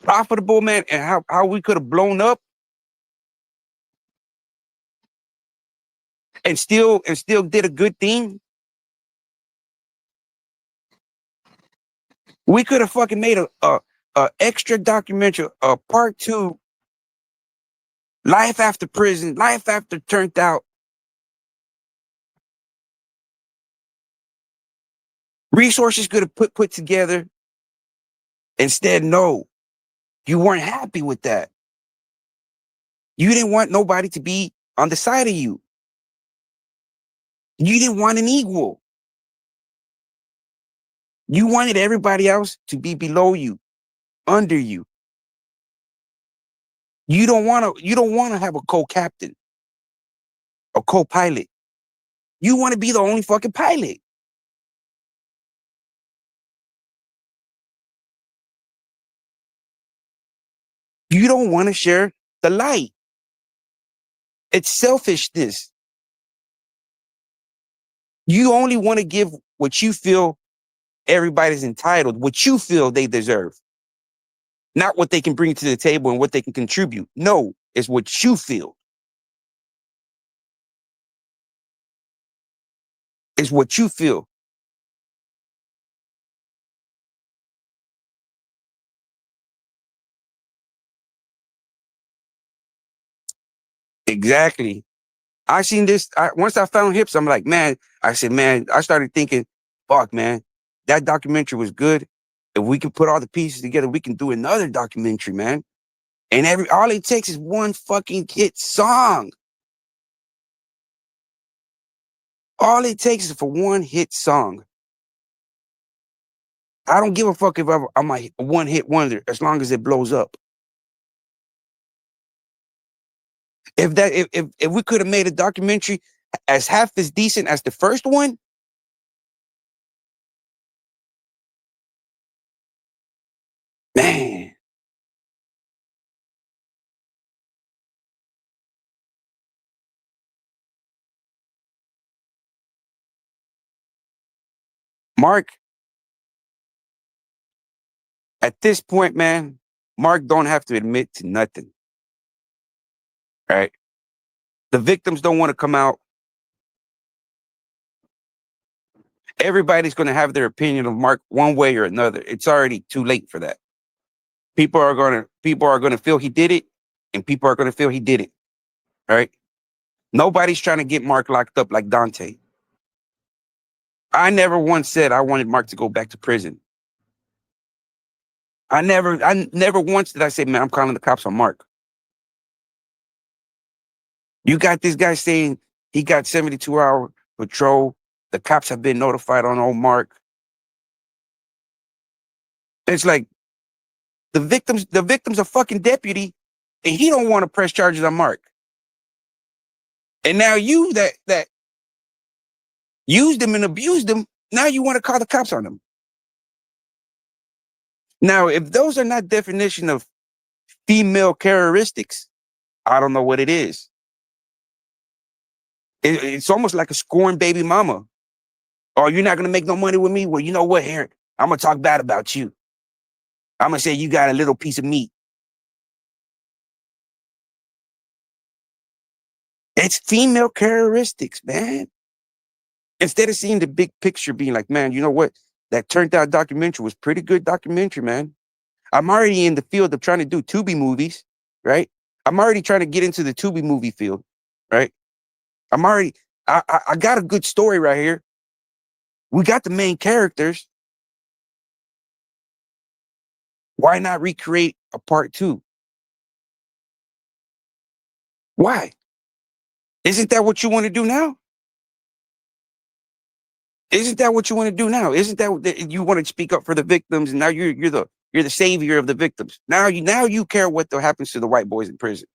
profitable, man, and how we could have blown up and still did a good thing. We could have fucking made a extra documentary, a part two, life after prison, life after Turned Out. Resources could have put together. Instead, no, you weren't happy with that. You didn't want nobody to be on the side of you. You didn't want an equal. You wanted everybody else to be below you, under you. You don't want to have a co-captain, a co-pilot. You want to be the only fucking pilot. You don't want to share the light. It's selfishness. You only want to give what you feel everybody's entitled, what you feel they deserve. Not what they can bring to the table and what they can contribute. No, it's what you feel. It's what you feel. Exactly. I seen this. Once I found Hips, I'm like, man, I said, man, I started thinking, fuck, man, that documentary was good. If we can put all the pieces together, we can do another documentary, man. And all it takes is one fucking hit song. All it takes is for one hit song. I don't give a fuck if I'm a one hit wonder as long as it blows up. If we could have made a documentary as half as decent as the first one, man. Mark, at this point, man, Mark don't have to admit to nothing. Right? The victims don't want to come out. Everybody's going to have their opinion of Mark one way or another. It's already too late for that. People are going to feel he did it, and people are going to feel he did it. Right? Nobody's trying to get Mark locked up like Dante. I never once said I wanted Mark to go back to prison. I never once did I say, man, I'm calling the cops on Mark. You got this guy saying he got 72-hour patrol. The cops have been notified on old Mark. It's like the victim's a fucking deputy, and he don't want to press charges on Mark. And now you that used him and abused him, now you want to call the cops on him. Now, if those are not definition of female characteristics, I don't know what it is. It's almost like a scorned baby mama. Oh, you're not gonna make no money with me? Well, you know what, Harry? I'm gonna talk bad about you. I'm gonna say you got a little piece of meat. It's female characteristics, man. Instead of seeing the big picture, being like, man, you know what? That turned out documentary was pretty good documentary, man. I'm already in the field of trying to do Tubi movies, right? I'm already trying to get into the Tubi movie field, right? I got a good story right here. We got the main characters. Why not recreate a part 2? Why? Isn't that what you want to do now? Isn't that what you want to do now? Isn't that you want to speak up for the victims? And now you're the savior of the victims. Now you care what happens to the white boys in prison.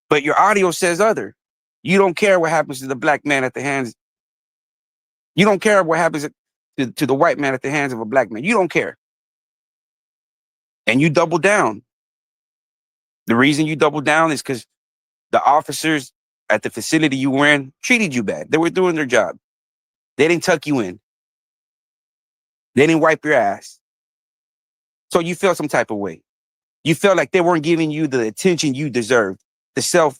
But your audio says other. You don't care what happens to the black man at the hands. You don't care what happens to the white man at the hands of a black man. You don't care. And you double down. The reason you double down is because the officers at the facility you were in treated you bad. They were doing their job. They didn't tuck you in. They didn't wipe your ass. So you felt some type of way. You felt like they weren't giving you the attention you deserved. The self,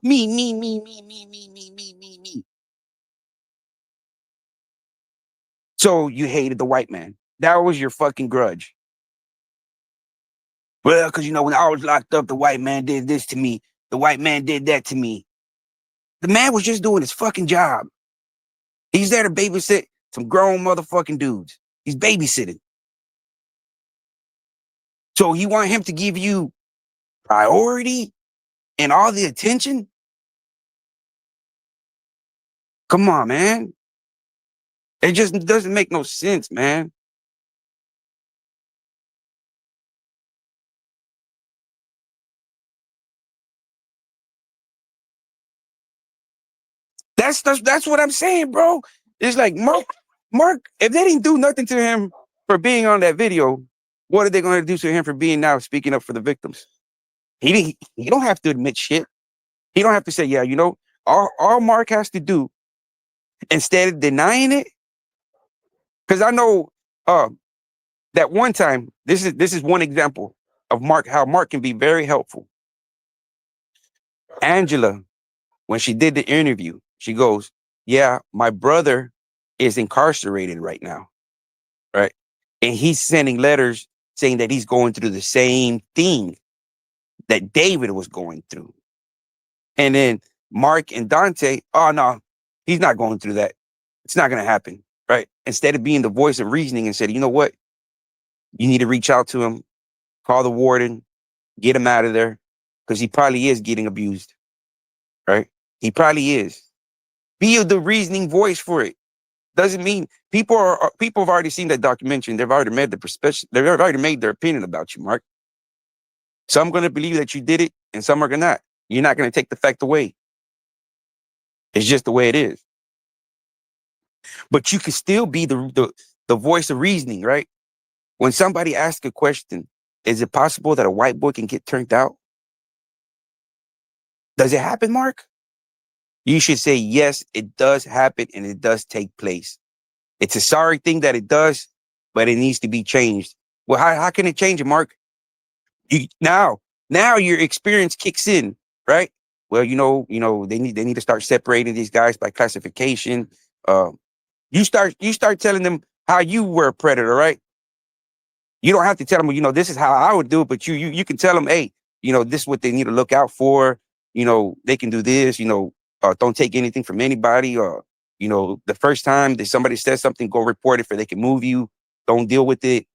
me, me, me, me, me, me, me, me, me, me. So you hated the white man. That was your fucking grudge. Well, because when I was locked up, the white man did this to me. The white man did that to me. The man was just doing his fucking job. He's there to babysit some grown motherfucking dudes. He's babysitting. So you want him to give you priority and all the attention? Come on, man. It just doesn't make no sense, man. That's what I'm saying, bro. It's like Mark, if they didn't do nothing to him for being on that video, what are they going to do to him for being now speaking up for the victims? He don't have to admit shit. He don't have to say, yeah, all Mark has to do, instead of denying it, because I know that one time, this is one example of how Mark can be very helpful. Angela, when she did the interview, she goes, yeah, my brother is incarcerated right now, right? And he's sending letters saying that he's going through the same thing that David was going through. And then Mark and Dante, oh no, he's not going through that. It's not going to happen, right? Instead of being the voice of reasoning and said, you know what? You need to reach out to him, call the warden, get him out of there, because he probably is getting abused, right? He probably is. Be the reasoning voice for it. Doesn't mean people have already seen that documentary and they've already made the perspective. They've already made their opinion about you, Mark. Some going to believe that you did it, and some are going to not. You're not going to take the fact away. It's just the way it is. But you can still be the voice of reasoning, right? When somebody asks a question, is it possible that a white boy can get turned out? Does it happen, Mark? You should say, yes, it does happen and it does take place. It's a sorry thing that it does, but it needs to be changed. Well, how can it change it, Mark? Now your experience kicks in, right? Well, they need to start separating these guys by classification. You start telling them how you were a predator, right? You don't have to tell them, this is how I would do it, but you can tell them, hey, this is what they need to look out for. They can do this. Don't take anything from anybody. Or the first time that somebody says something, go report it for they can move you. Don't deal with it.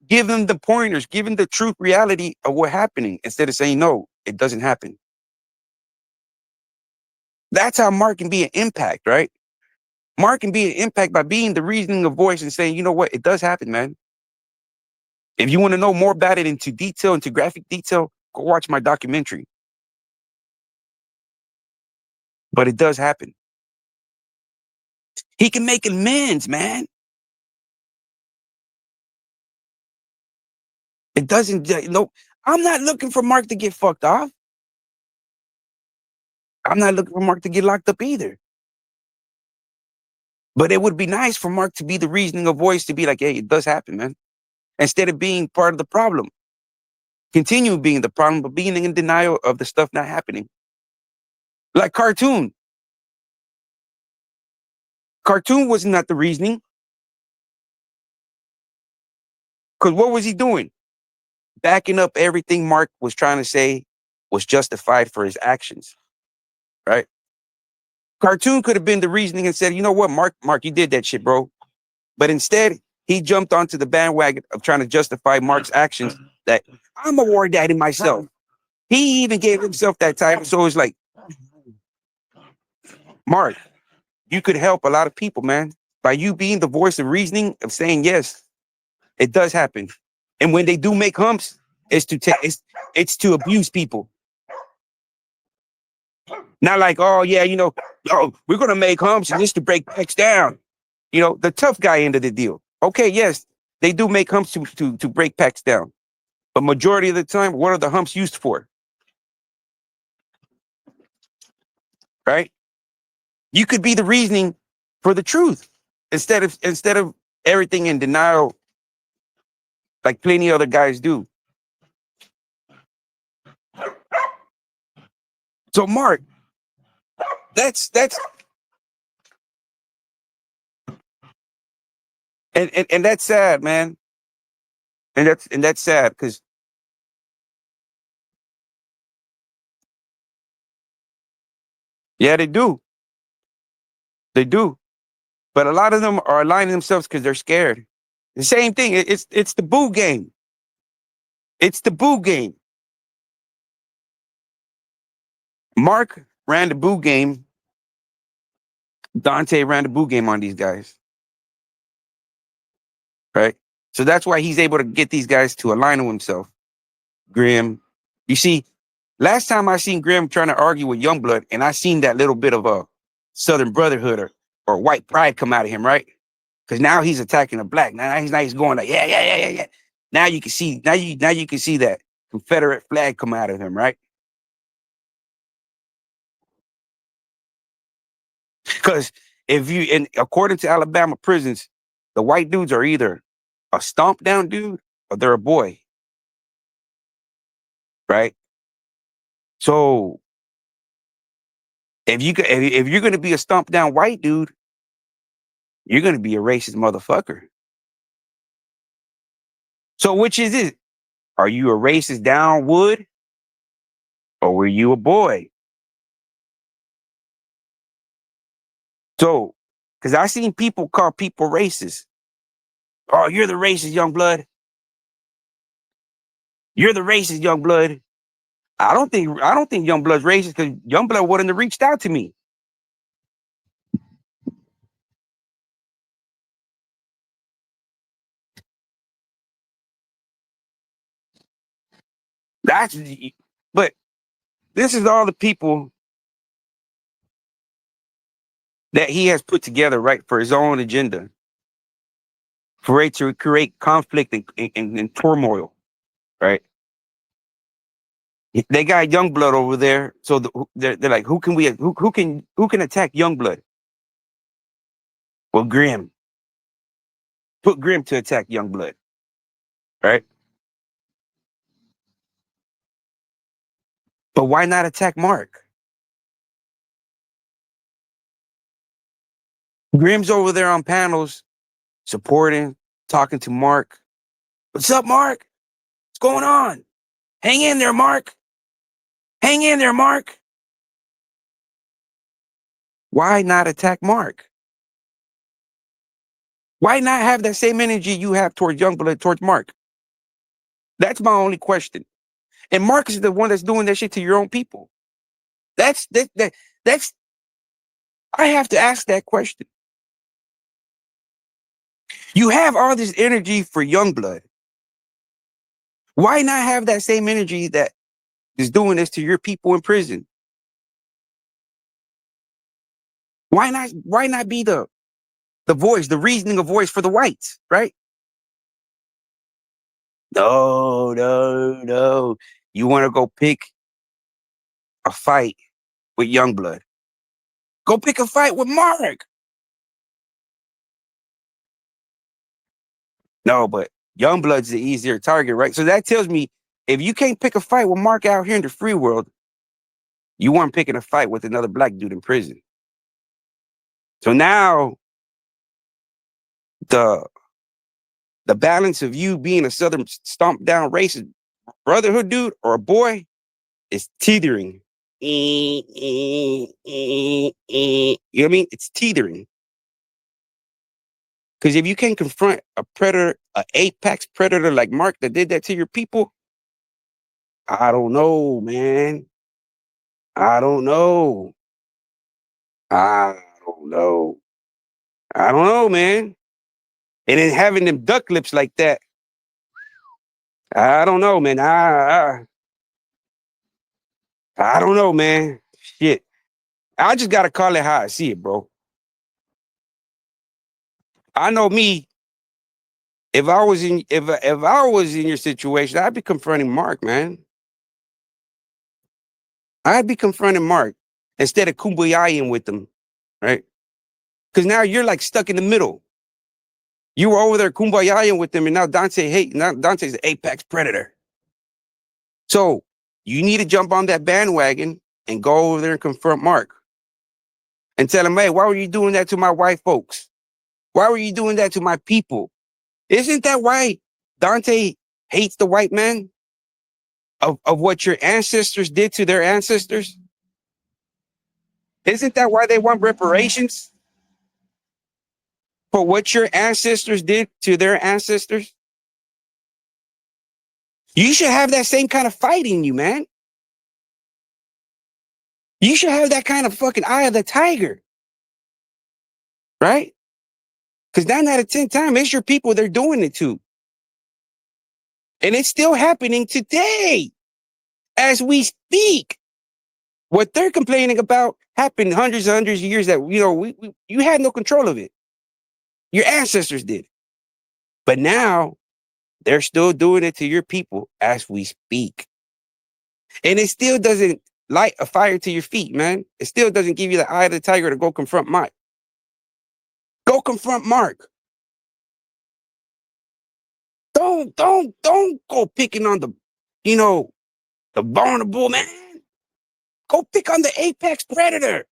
Give them the pointers, give them the truth reality of what's happening instead of saying, no, it doesn't happen. That's how Mark can be an impact, right? Mark can be an impact by being the reasoning of voice and saying, you know what, it does happen, man. If you want to know more about it into graphic detail, go watch my documentary. But it does happen. He can make amends, man. It doesn't, I'm not looking for Mark to get fucked off. I'm not looking for Mark to get locked up either. But it would be nice for Mark to be the reasoning of voice, to be like, hey, it does happen, man. Instead of being part of the problem. Continue being the problem, but being in denial of the stuff not happening. Like Cartoon. Cartoon was not the reasoning. Because what was he doing? Backing up everything Mark was trying to say was justified for his actions. Right? Cartoon could have been the reasoning and said, you know what, Mark, you did that shit, bro. But instead, he jumped onto the bandwagon of trying to justify Mark's actions, that I'm a war daddy myself. He even gave himself that title. So it's like, Mark, you could help a lot of people, man, by you being the voice of reasoning, of saying, yes, it does happen. And when they do make humps, it's to abuse people. Not like, oh yeah, we're gonna make humps and this to break backs down. The tough guy end of the deal. Okay, yes, they do make humps to break packs down. But majority of the time, what are the humps used for? Right? You could be the reasoning for the truth instead of everything in denial, like plenty other guys do. So Mark, that's and that's sad, man. And that's sad because yeah, they do. They do. But a lot of them are aligning themselves because they're scared. The same thing. It's the boo game. It's the boo game. Mark ran the boo game. Dante ran the boo game on these guys. Right? So that's why he's able to get these guys to align with himself. Grim. You see, last time I seen Grim trying to argue with Youngblood, and I seen that little bit of a Southern Brotherhood or white pride come out of him, right? Because now he's attacking the black. Now he's going like, yeah. Now you can see, now you can see that Confederate flag come out of him, right? Because according to Alabama prisons, the white dudes are either a stomp down dude or they're a boy. Right? So if you're gonna be a stomp down white dude, you're gonna be a racist motherfucker. So which is it? Are you a racist down wood? or were you a boy? So, because I seen people call people racist. Oh, you're the racist, young blood. You're the racist, young blood. I don't think young blood's racist because young blood wouldn't have reached out to me. That's but this is all the people that he has put together, right, for his own agenda, for it to create conflict and turmoil, right? They got young blood over there, so they're like, who can attack young blood? Well, Grim. Put Grim to attack young blood, right? But why not attack Mark? Grim's over there on panels, supporting, talking to Mark. What's up, Mark? What's going on? Hang in there, Mark. Hang in there, Mark. Why not attack Mark? Why not have that same energy you have towards Youngblood, towards Mark? That's my only question. And Mark is the one that's doing that shit to your own people. That's I have to ask that question. You have all this energy for Youngblood. Why not have that same energy that is doing this to your people in prison? Why not be the voice, the reasoning of voice for the whites, right? No, no, no. You want to go pick a fight with Youngblood. Go pick a fight with Mark. No, but Youngblood's the easier target, right? So that tells me if you can't pick a fight with Mark out here in the free world, you weren't picking a fight with another black dude in prison. So now the balance of you being a Southern stomped down racist brotherhood dude or a boy is teetering. You know what I mean? It's teetering. Because if you can't confront a predator, an apex predator like Mark that did that to your people, I don't know, man. I don't know. I don't know. I don't know, man. And then having them duck lips like that, I don't know, man. I don't know, man. Shit. I just gotta call it how I see it, bro. I know me. If I was in your situation, I'd be confronting Mark, man. I'd be confronting Mark instead of kumbayaing with them, right? Because now you're like stuck in the middle. You were over there kumbayaing with them, and now Dante's the apex predator. So you need to jump on that bandwagon and go over there and confront Mark and tell him, hey, why were you doing that to my white folks? Why were you doing that to my people? Isn't that why Dante hates the white man? Of what your ancestors did to their ancestors? Isn't that why they want reparations? For what your ancestors did to their ancestors? You should have that same kind of fight in you, man. You should have that kind of fucking eye of the tiger, right? Because 9 out of 10 times, it's your people they're doing it to. And it's still happening today as we speak. What they're complaining about happened hundreds and hundreds of years that, you had no control of it. Your ancestors did. But now they're still doing it to your people as we speak. And it still doesn't light a fire to your feet, man. It still doesn't give you the eye of the tiger to go confront Mark. Go confront Mark. Don't go picking on the vulnerable, man. Go pick on the apex predator.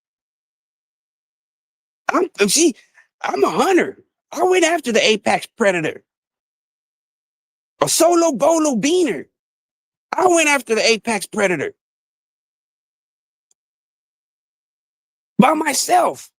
I'm a hunter. I went after the apex predator. A solo bolo beaner. I went after the apex predator. by myself.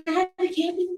happy camping?